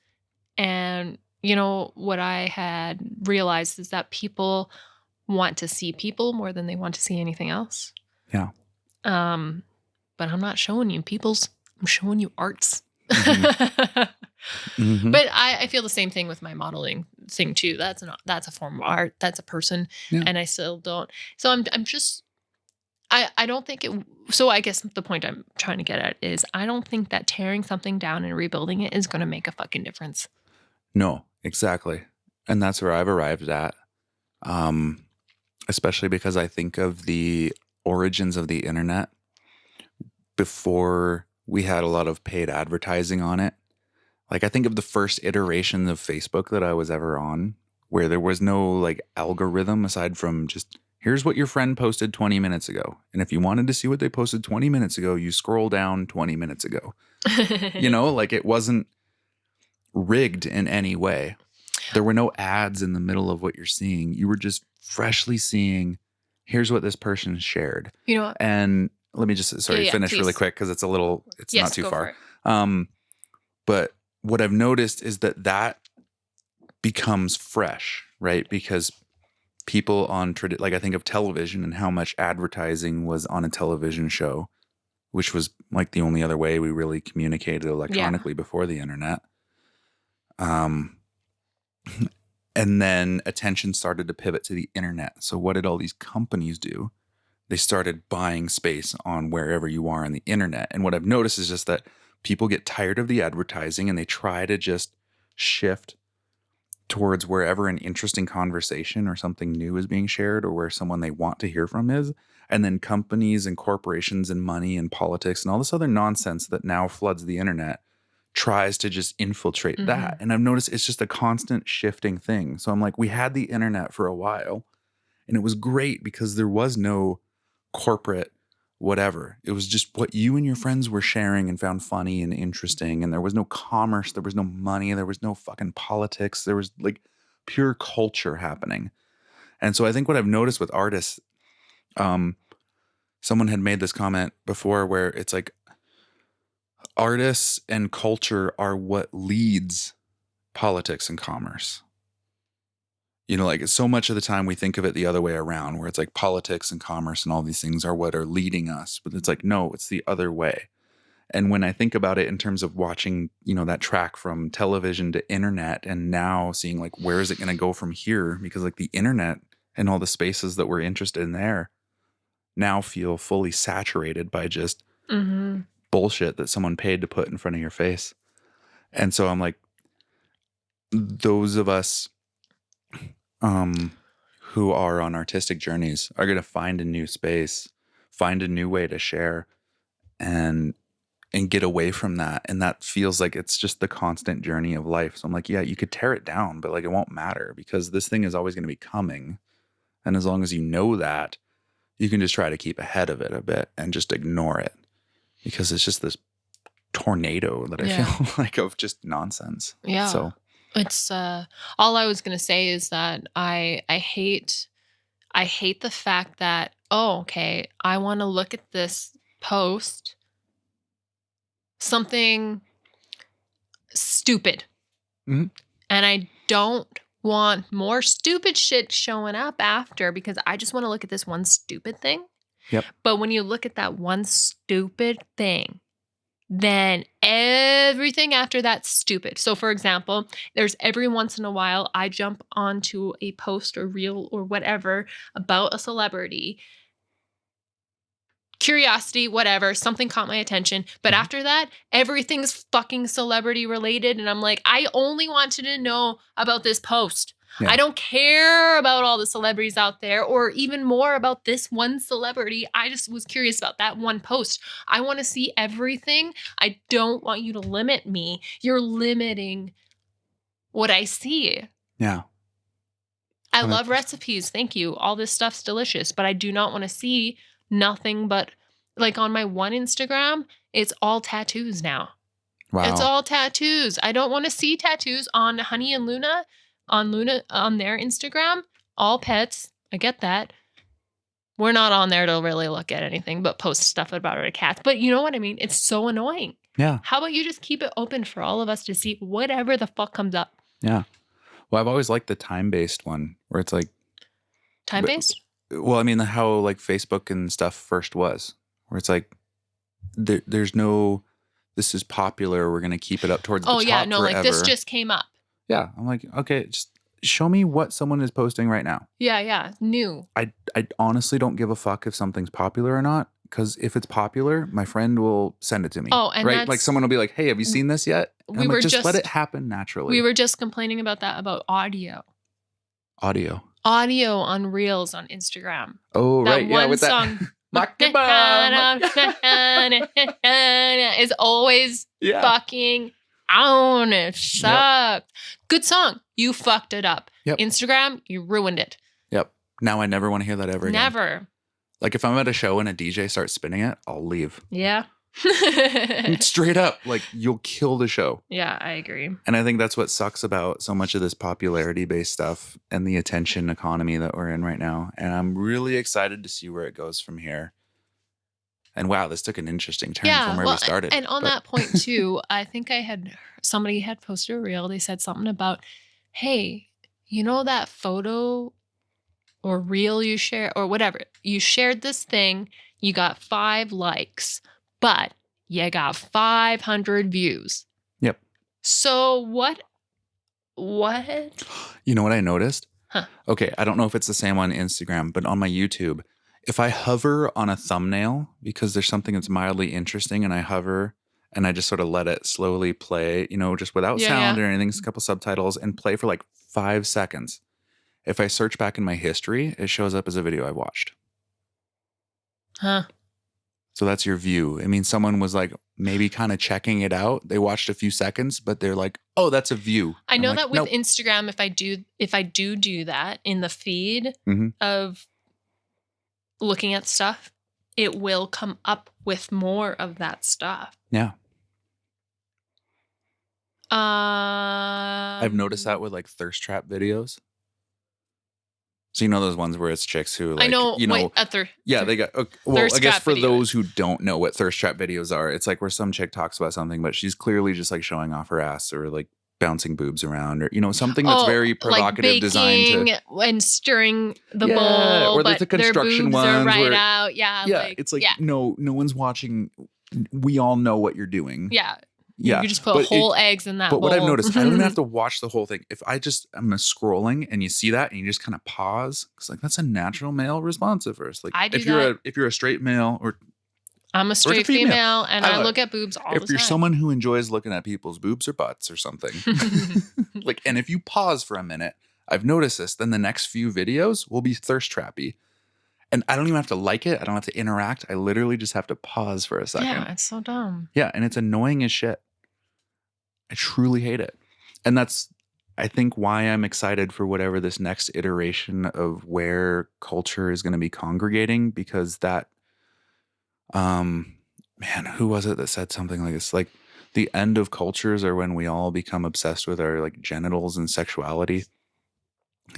And, what I had realized is that people want to see people more than they want to see anything else. Yeah. But I'm not showing you people's, I'm showing you arts. Mhm. But I feel the same thing with my modeling thing too. That's a form of art. That's a person. Yeah. And I still don't. So I'm just, I don't think it. So I guess the point I'm trying to get at is I don't think that tearing something down and rebuilding it is going to make a fucking difference. No, exactly. And that's where I've arrived at. Especially because I think of the origins of the internet before we had a lot of paid advertising on it. Like I think of the first iteration of Facebook that I was ever on, where there was no like algorithm aside from just here's what your friend posted 20 minutes ago. And if you wanted to see what they posted 20 minutes ago, you scroll down 20 minutes ago. Like it wasn't rigged in any way. There were no ads in the middle of what you're seeing. You were just freshly seeing, here's what this person shared. And let me just, finish please. really quick because it's not too far. For it. But what I've noticed is that becomes fresh, right? Because people on, like I think of television and how much advertising was on a television show, which was like the only other way we really communicated electronically before the internet. And then attention started to pivot to the internet. So what did all these companies do? They started buying space on wherever you are on the internet. And what I've noticed is just that people get tired of the advertising and they try to just shift towards wherever an interesting conversation or something new is being shared or where someone they want to hear from is. And then companies and corporations and money and politics and all this other nonsense that now floods the internet tries to just infiltrate that. And I've noticed it's just a constant shifting thing. So I'm like, we had the internet for a while and it was great because there was no corporate whatever. It was just what you and your friends were sharing and found funny and interesting. And there was no commerce. There was no money. There was no fucking politics. There was like pure culture happening. And so I think what I've noticed with artists, someone had made this comment before where it's like, artists and culture are what leads politics and commerce. Like so much of the time we think of it the other way around, where it's like politics and commerce and all these things are what are leading us. But it's like, no, it's the other way. And when I think about it in terms of watching, that track from television to internet and now seeing like, where is it going to go from here? Because like the internet and all the spaces that we're interested in there now feel fully saturated by just bullshit that someone paid to put in front of your face. And so I'm like, those of us who are on artistic journeys are going to find a new space, find a new way to share and get away from that. And that feels like it's just the constant journey of life. So I'm like, yeah, you could tear it down, but like it won't matter because this thing is always going to be coming. And as long as you know that, you can just try to keep ahead of it a bit and just ignore it because it's just this tornado that I feel like of just nonsense. Yeah. So it's all I was gonna say is that I hate the fact that, oh, okay, I want to look at this post, something stupid, and I don't want more stupid shit showing up after because I just want to look at this one stupid thing. Yep. But when you look at that one stupid thing, then everything after that's stupid. So for example, there's every once in a while I jump onto a post or reel or whatever about a celebrity curiosity, whatever, something caught my attention. But after that, everything's fucking celebrity related. And I'm like, I only wanted to know about this post. Yeah. I don't care about all the celebrities out there or even more about this one celebrity. I just was curious about that one post. I want to see everything. I don't want you to limit me. You're limiting what I see. Yeah. I 100%. love recipes. Thank you. All this stuff's delicious, but I do not want to see nothing but, like, on my one Instagram, it's all tattoos now. Wow. It's all tattoos. I don't want to see tattoos on Honey and Luna on their Instagram. All pets. I get that. We're not on there to really look at anything but post stuff about our cats. But you know what I mean? It's so annoying. Yeah. How about you just keep it open for all of us to see whatever the fuck comes up? Yeah. Well, I've always liked the time-based one where it's like Time-based? Well, I mean, how like Facebook and stuff first was, where it's like there's no, this is popular, we're gonna keep it up towards the top No, forever. like this just came up. Yeah, I'm like, okay, just show me what someone is posting right now. Yeah, new. I honestly don't give a fuck if something's popular or not, because if it's popular, my friend will send it to me. Oh, and right, that's- like someone will be like, "Hey, have you seen this yet?" And I'm like, just let it happen naturally. We were just complaining about that about audio Audio on Reels on Instagram. Oh, that right, yeah, one with song that. is always Yeah. fucking on. It sucked. Good song. You fucked it up. Yep. Instagram, you ruined it. Yep. Now I never want to hear that ever again. Never. Like if I'm at a show and a DJ starts spinning it, I'll leave. Yeah. Straight up, like you'll kill the show. Yeah, I agree. And I think that's what sucks about so much of this popularity based stuff and the attention economy that we're in right now. And I'm really excited to see where it goes from here. And wow, this took an interesting turn from where we started. And on that point too, I think somebody had posted a reel. They said something about, hey, you know that photo or reel you share or whatever, you shared this thing, you got 5 likes, but you got 500 views. Yep. So what? You know what I noticed? Huh. Okay, I don't know if it's the same on Instagram, but on my YouTube, if I hover on a thumbnail because there's something that's mildly interesting and I hover and I just sort of let it slowly play, just without sound or anything, just a couple subtitles and play for like 5 seconds. If I search back in my history, it shows up as a video I watched. Huh. So that's your view. It means someone was like maybe kind of checking it out. They watched a few seconds, but they're like, "Oh, that's a view." I know like, that with nope. Instagram, if I do that in the feed of looking at stuff, it will come up with more of that stuff. Yeah. I've noticed that with like thirst trap videos. So those ones where it's chicks who like, I know. They got. Well, I guess for those who don't know what thirst trap videos are, it's like where some chick talks about something, but she's clearly just like showing off her ass or like bouncing boobs around or something that's very provocative, like designed to and stirring the bowl, or but the construction their boobs ones are right where, out. Yeah, it's like no one's watching. We all know what you're doing. Yeah. Yeah, you just put whole eggs in that bowl. But what I've noticed, I don't even have to watch the whole thing. If I'm scrolling and you see that and you just kind of pause, because like that's a natural male response at first. Like if you're a straight male or I'm a straight female and I look at boobs all the time. If you're someone who enjoys looking at people's boobs or butts or something, like, and if you pause for a minute, I've noticed this. Then the next few videos will be thirst trappy. And I don't even have to like it. I don't have to interact. I literally just have to pause for a second. Yeah, it's so dumb. Yeah, and it's annoying as shit. I truly hate it. And that's, I think, why I'm excited for whatever this next iteration of where culture is going to be congregating, because that, man, who was it that said something like this? Like the end of cultures are when we all become obsessed with our like genitals and sexuality.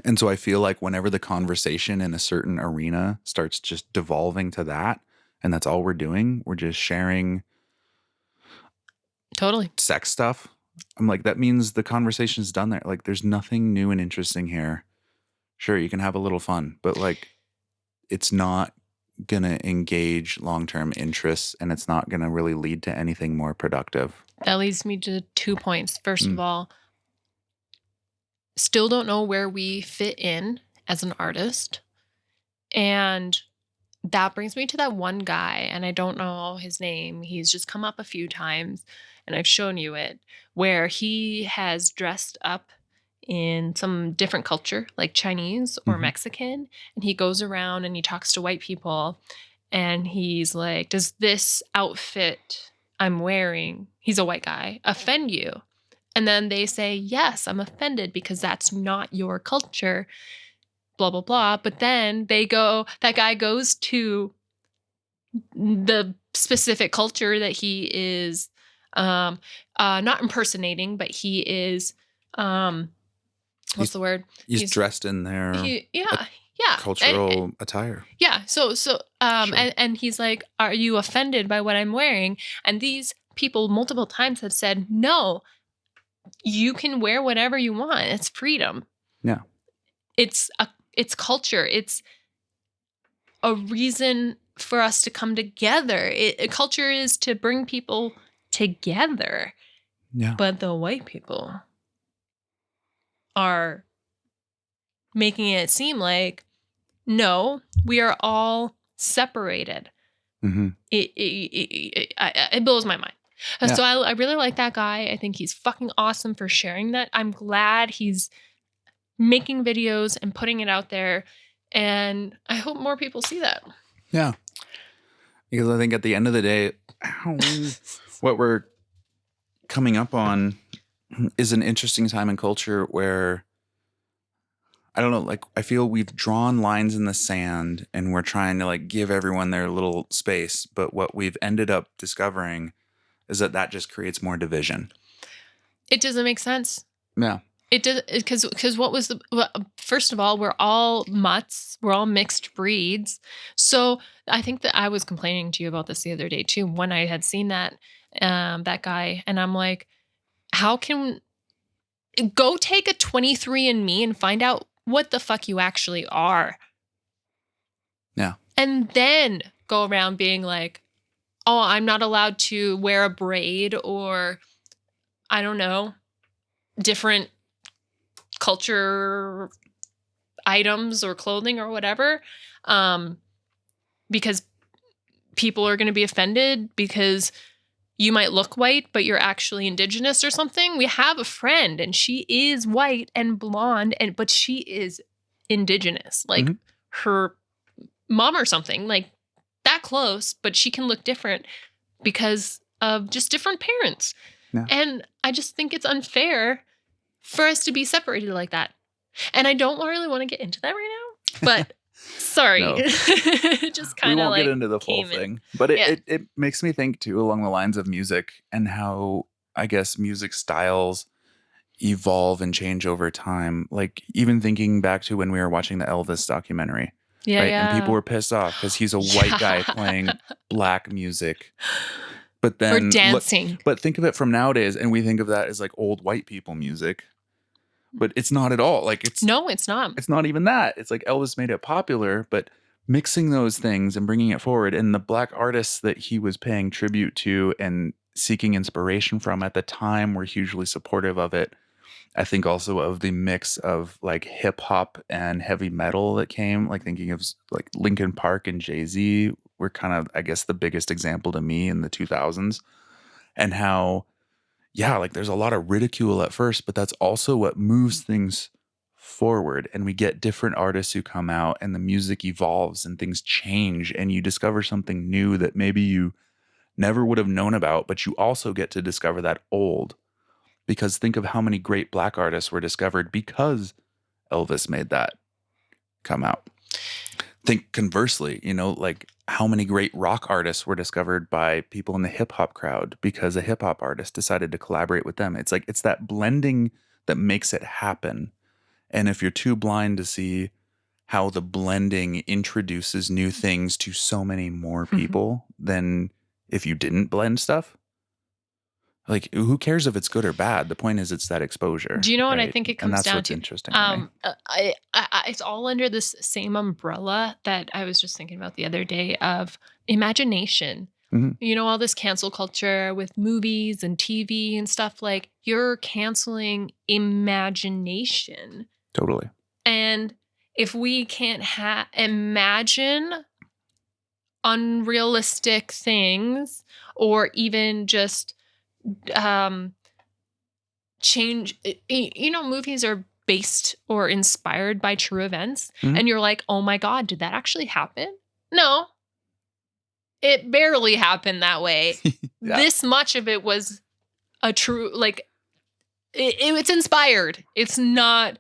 And so I feel like whenever the conversation in a certain arena starts just devolving to that, and that's all we're doing, we're just sharing totally sex stuff. I'm like, that means the conversation's done there. Like, there's nothing new and interesting here. Sure, you can have a little fun, but like, it's not going to engage long-term interests and it's not going to really lead to anything more productive. That leads me to 2 points. First of all, still don't know where we fit in as an artist. And that brings me to that one guy, and I don't know his name. He's just come up a few times, and I've shown you it, where he has dressed up in some different culture, like Chinese or Mhm. Mexican, and he goes around and he talks to white people, and he's like, "Does this outfit I'm wearing," he's a white guy, "offend you?" And then they say, "Yes, I'm offended because that's not your culture, blah, blah, blah." But then that guy goes to the specific culture that he is um not impersonating, but he is um what's He's the word? he's dressed in their He a yeah, yeah. cultural attire. Yeah. Sure. And he's like, "Are you offended by what I'm wearing?" And these people multiple times have said, "No, you can wear whatever you want. It's freedom. Yeah. It's culture. It's a reason for us to come together. Culture is to bring people together." Yeah. But the white people are making it seem like, no, we are all separated. Mhm. It blows my mind. Yeah. So I really like that guy. I think he's fucking awesome for sharing that. I'm glad he's making videos and putting it out there. And I hope more people see that. Yeah. Because I think at the end of the day, what we're coming up on is an interesting time in culture where I don't know, like I feel we've drawn lines in the sand and we're trying to like give everyone their little space, but what we've ended up discovering is that just creates more division. It doesn't make sense. Yeah. It does, because what was first of all, we're all mutts, we're all mixed breeds. So I think that I was complaining to you about this the other day too, when I had seen that guy, and I'm like, how can go take a 23andMe and find out what the fuck you actually are, Yeah. and then go around being like, oh, I'm not allowed to wear a braid, or I don't know, different culture items or clothing or whatever, because people are going to be offended because you might look white but you're actually indigenous or something. We have a friend and she is white and blonde, but she is indigenous, like Mhm. her mom or something, like that close, but she can look different because of just different parents. Yeah. And I just think it's unfair for us to be separated like that. And I don't really want to get into that right now, but sorry. No. Just We kind of won't like get into the full came in. thing, but Yeah. it makes me think too along the lines of music and how I guess music styles evolve and change over time. Like even thinking back to when we were watching the Elvis documentary, Yeah, right? And people yeah. were pissed off because he's a white guy playing black music. But Or then dancing. but think of it from nowadays, and we think of that as like old white people music. But it's not at all. Like No, it's not. it's not even that. It's like Elvis made it popular, but mixing those things and bringing it forward, and the black artists that he was paying tribute to and seeking inspiration from at the time were hugely supportive of it. I think also of the mix of like hip hop and heavy metal that came, like thinking of like Linkin Park and Jay-Z were kind of, I guess, the biggest example to me in the 2000s, and how yeah, like there's a lot of ridicule at first, but that's also what moves things forward. And we get different artists who come out and the music evolves and things change and you discover something new that maybe you never would have known about, but you also get to discover that old. Because think of how many great black artists were discovered because Elvis made that come out. Think conversely, like how many great rock artists were discovered by people in the hip hop crowd because a hip hop artist decided to collaborate with them. It's like it's that blending that makes it happen. And if you're too blind to see how the blending introduces new things to so many more people than if you didn't blend stuff, like who cares if it's good or bad? The point is it's that exposure. Do you know what I right? think it And comes that's down what's to? interesting to me. It's all under this same umbrella that I was just thinking about the other day of imagination. Mhm. You know, all this cancel culture with movies and TV and stuff, like you're canceling imagination. Totally. And if we can't imagine unrealistic things, or even just change. Movies are based or inspired by true events, Mhm. and you're like, oh my God, did that actually happen? No, it barely happened that way. Yeah. This much of it was a true, like, it's inspired. It's not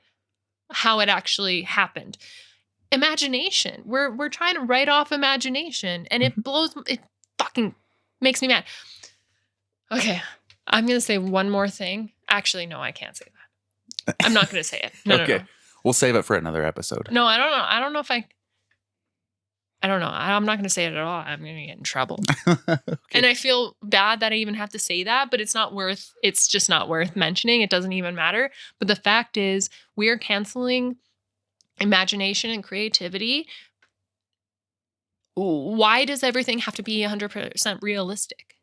how it actually happened. Imagination. We're trying to write off imagination, and it fucking makes me mad. Okay, I'm gonna say one more thing. Actually, no, I can't say that. I'm not gonna say it. No, Okay. no. We'll save it for another episode. No, I don't know. I don't know if I don't know. I'm not gonna say it at all. I'm gonna get in trouble. Okay. And I feel bad that I even have to say that, but it's just not worth mentioning. It doesn't even matter. But the fact is, we are canceling imagination and creativity. Why does everything have to be 100% realistic?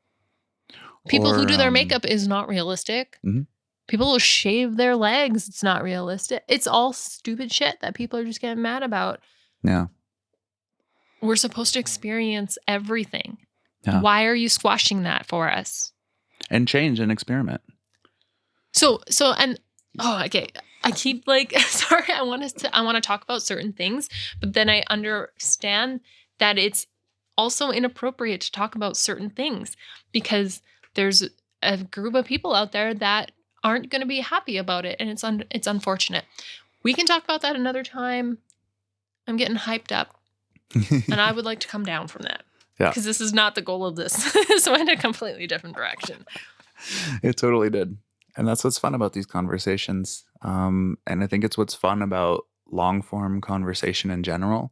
People who do their makeup is not realistic. Mhm. People who shave their legs, it's not realistic. It's all stupid shit that people are just getting mad about. Yeah. We're supposed to experience everything. Yeah. Why are you squashing that for us? And change and experiment. Okay. I keep sorry, I want to talk about certain things, but then I understand that it's also inappropriate to talk about certain things because there's a group of people out there that aren't going to be happy about it, and it's unfortunate. We can talk about that another time. I'm getting hyped up, and I would like to come down from that. Yeah. Because this is not the goal of this. This went a completely different direction. It totally did. And that's what's fun about these conversations. And I think it's what's fun about long form conversation in general.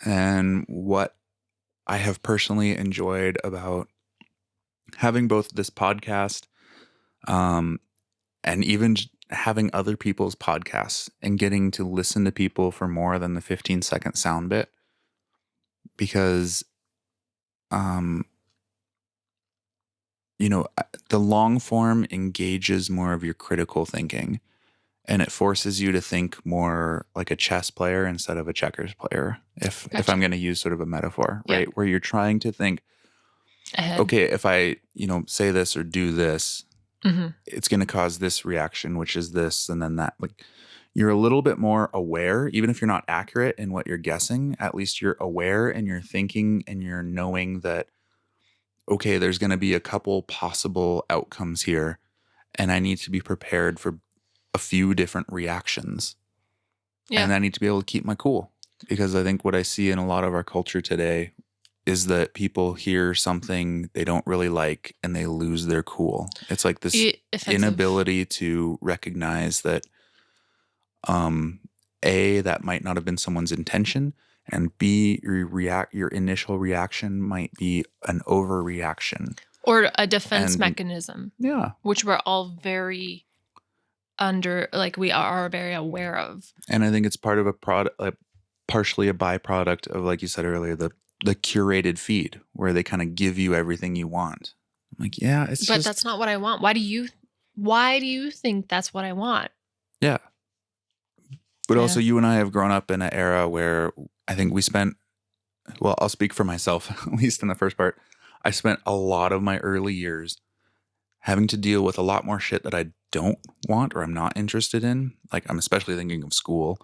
And what I have personally enjoyed about having both this podcast and even having other people's podcasts and getting to listen to people for more than the 15-second sound bit. Because the long form engages more of your critical thinking, and it forces you to think more like a chess player instead of a checkers player. If Gotcha. I'm going to use sort of a metaphor, Yeah. right? Where you're trying to think, Ahead. okay, if I, say this or do this, it's going to cause this reaction, which is this, and then that. Like, you're a little bit more aware, even if you're not accurate in what you're guessing, at least you're aware and you're thinking and you're knowing that, okay, there's going to be a couple possible outcomes here, and I need to be prepared for a few different reactions. Yeah. And I need to be able to keep my cool, because I think what I see in a lot of our culture today is that people hear something they don't really like and they lose their cool. It's like this inability to recognize that A, that might not have been someone's intention, and B, your initial reaction might be an overreaction. Or a defense mechanism. Yeah. Which we're all very we are very aware of. And I think it's part of a product, partially a byproduct of, like you said earlier, the curated feed where they kind of give you everything you want. I'm like, yeah, but that's not what I want. Why do you think that's what I want? Yeah. But also, you and I have grown up in an era where I think we spent, well, I'll speak for myself, at least in the first part. I spent a lot of my early years having to deal with a lot more shit that I don't want or I'm not interested in. Like, I'm especially thinking of school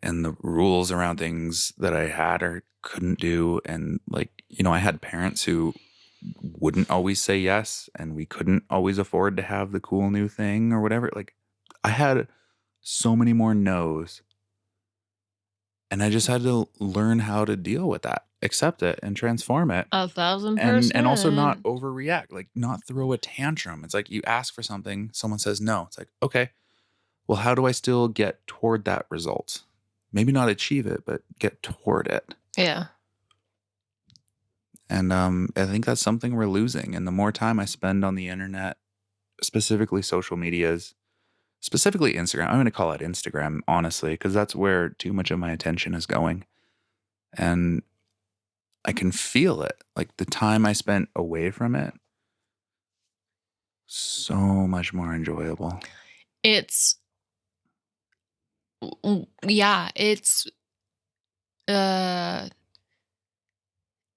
and the rules around things that I had or couldn't do. And I had parents who wouldn't always say yes, and we couldn't always afford to have the cool new thing or whatever. Like, I had so many more no's, and I just had to learn how to deal with that, accept it, and transform it. 1,000%. And also not overreact, like not throw a tantrum. It's like you ask for something, someone says no. It's like, okay, well, how do I still get toward that result? Maybe not achieve it, but get toward it. Yeah. And I think that's something we're losing. And the more time I spend on the internet, specifically social medias, specifically Instagram, I'm going to call it Instagram, honestly, because that's where too much of my attention is going. And I can feel it. Like, the time I spent away from it, so much more enjoyable. It's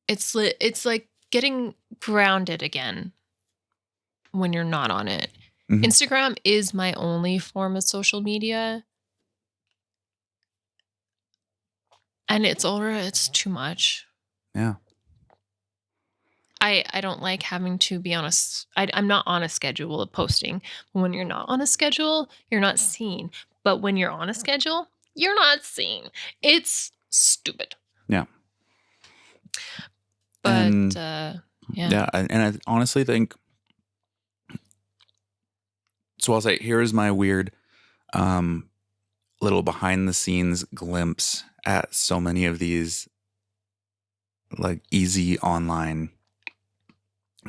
it's like getting grounded again when you're not on it. Mhm. Instagram is my only form of social media. And it's too much. Yeah. I don't like having to be on I'm not on a schedule of posting. When you're not on a schedule, you're not seen. But when you're on a schedule, you're not seen. It's stupid. Yeah. But And yeah. yeah, and I honestly think, so I'll say, here is my weird little behind the scenes glimpse at so many of these like easy online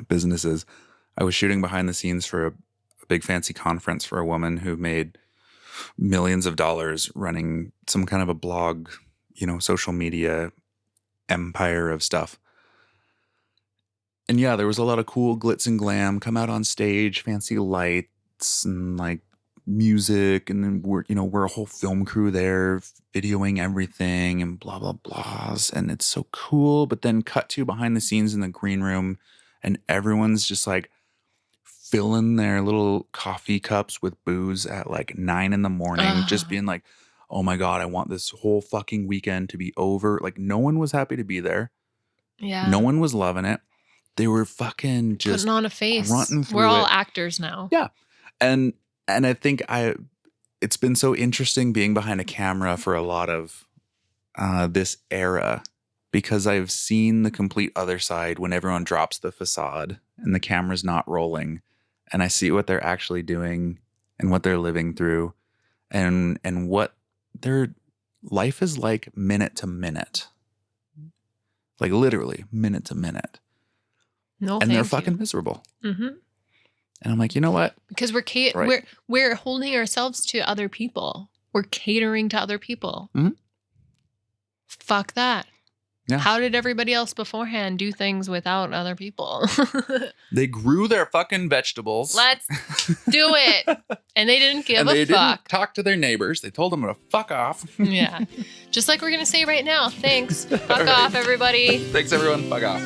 businesses. I was shooting behind the scenes for a big fancy conference for a woman who made millions of dollars running some kind of a blog, social media empire of stuff. And yeah, there was a lot of cool glitz and glam, come out on stage, fancy lights and like music. And then we're a whole film crew there videoing everything and blah, blah, blahs. And it's so cool. But then cut to behind the scenes in the green room and everyone's just like filling their little coffee cups with booze at like 9 a.m, just being like, oh my God, I want this whole fucking weekend to be over. Like no one was happy to be there. Yeah. No one was loving it. They were fucking just putting on a face. grunting through We're all it. actors now. Yeah. And I think it's been so interesting being behind a camera for a lot of this era, because I've seen the complete other side when everyone drops the facade and the camera's not rolling, and I see what they're actually doing and what they're living through and what their life is like minute to minute. Like literally minute to minute. No, and they're fucking miserable. Mm-hmm. And I'm like, you know what? Because we're holding ourselves to other people. We're catering to other people. Mm-hmm. Fuck that. Yeah. How did everybody else beforehand do things without other people? They grew their fucking vegetables. Let's do it. And they didn't give and a they fuck. Didn't talk to their neighbors. They told them to fuck off. Yeah. Just like we're going to say right now. Thanks. Fuck off, everybody. Thanks, everyone. Fuck off.